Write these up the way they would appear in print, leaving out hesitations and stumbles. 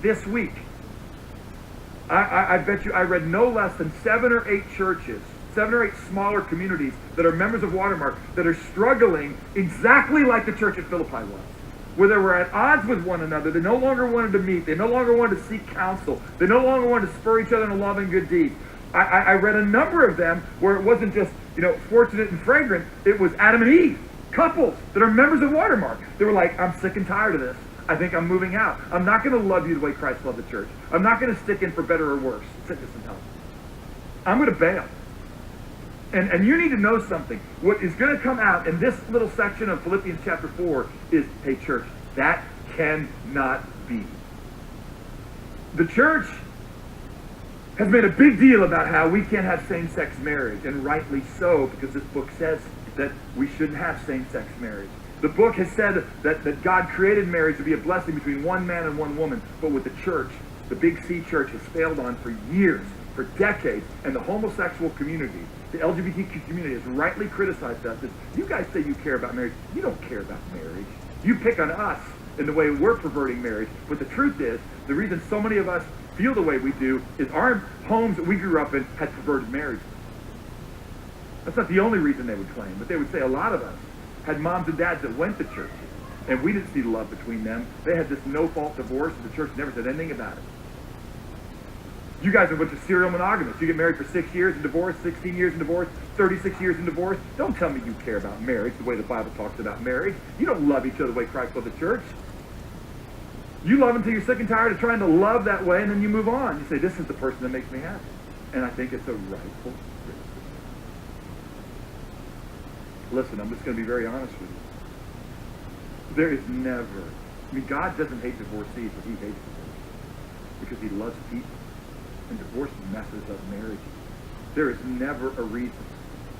this week, I bet you I read no less than 7 or 8 churches, 7 or 8 smaller communities that are members of Watermark that are struggling exactly like the church at Philippi was, where they were at odds with one another. They no longer wanted to meet. They no longer wanted to seek counsel. They no longer wanted to spur each other in a love and good deed. I read a number of them where it wasn't just, fortunate and fragrant. It was Adam and Eve, couples that are members of Watermark. They were like, I'm sick and tired of this. I think I'm moving out. I'm not going to love you the way Christ loved the church. I'm not going to stick in for better or worse, sickness and health. I'm going to bail. And you need to know something. What is going to come out in this little section of Philippians chapter 4 is, hey church, that cannot be. The church has made a big deal about how we can't have same-sex marriage, and rightly so, because this book says that we shouldn't have same-sex marriage. The book has said that God created marriage to be a blessing between one man and one woman, but with the church, the Big C church has failed on for years, for decades, and the homosexual community, the LGBTQ community has rightly criticized us as, you guys say you care about marriage. You don't care about marriage. You pick on us in the way we're perverting marriage, but the truth is, the reason so many of us feel the way we do is our homes that we grew up in had perverted marriage. That's not the only reason they would claim, but they would say a lot of us had moms and dads that went to church, and we didn't see the love between them. They had this no-fault divorce, and the church never said anything about it. You guys are a bunch of serial monogamists. You get married for 6 years and divorce, 16 years and divorce, 36 years and divorce. Don't tell me you care about marriage the way the Bible talks about marriage. You don't love each other the way Christ loved the church. You love until you're sick and tired of trying to love that way, and then you move on. You say, this is the person that makes me happy. And I think it's a rightful criticism. Listen, I'm just going to be very honest with you. There is never, God doesn't hate divorcees, but he hates divorce. Because he loves people. And divorce messes up marriages. There is never a reason,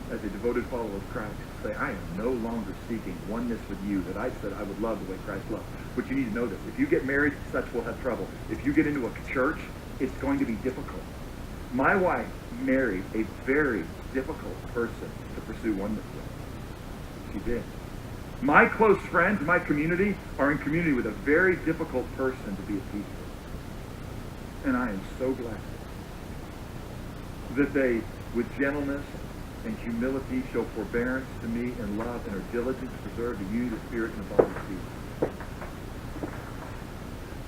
as a devoted follower of Christ, to say, I am no longer seeking oneness with you that I said I would love the way Christ loved. But you need to know this. If you get married, such will have trouble. If you get into a church, it's going to be difficult. My wife married a very difficult person to pursue oneness with. She did. My close friends, my community, are in community with a very difficult person to be at peace with. And I am so glad that they, with gentleness and humility, show forbearance to me in love and are diligent to preserve the unity of the Spirit and the body of peace.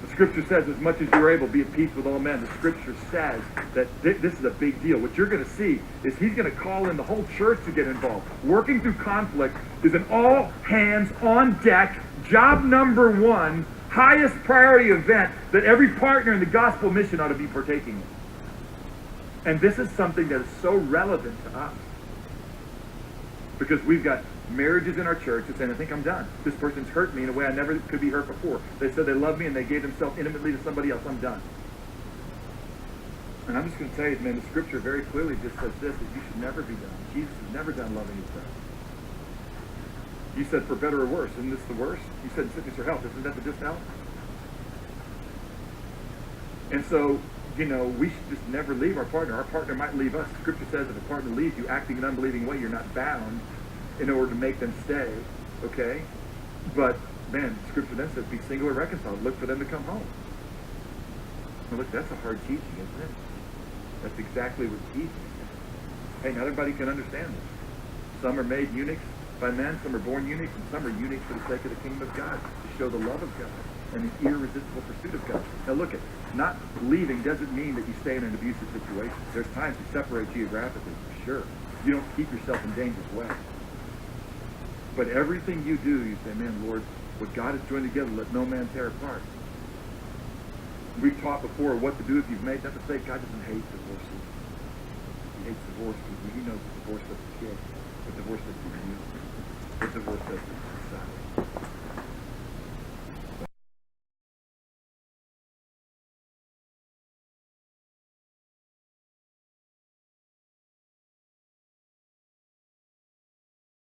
The Scripture says, as much as you're able, be at peace with all men. The Scripture says that this is a big deal. What you're going to see is he's going to call in the whole church to get involved. Working through conflict is an all-hands-on-deck, job number 1, highest priority event that every partner in the gospel mission ought to be partaking in. And this is something that is so relevant to us. Because we've got marriages in our church that say, I think I'm done. This person's hurt me in a way I never could be hurt before. They said they love me and they gave themselves intimately to somebody else. I'm done. And I'm just going to tell you, man, the Scripture very clearly just says this, that you should never be done. Jesus is never done loving his friends. You said for better or worse. Isn't this the worst? You said sickness or health. Isn't that the just health? And so, we should just never leave our partner. Our partner might leave us. Scripture says if a partner leaves you acting an unbelieving way, you're not bound in order to make them stay. Okay? But, man, Scripture then says be single or reconciled. Look for them to come home. Now, look, that's a hard teaching, isn't it? That's exactly what teaching is. Hey, not everybody can understand this. Some are made eunuchs by men, some are born eunuchs, and some are eunuchs for the sake of the kingdom of God, to show the love of God and the irresistible pursuit of God. Now look, not leaving doesn't mean that you stay in an abusive situation. There's times you separate geographically, for sure. You don't keep yourself in danger's way. But everything you do, you say, man, Lord, what God has joined together, let no man tear apart. We've taught before what to do if you've made that mistake. God doesn't hate divorces. He hates divorce because he knows that divorce doesn't kill. But divorce doesn't you. What divorce does is society.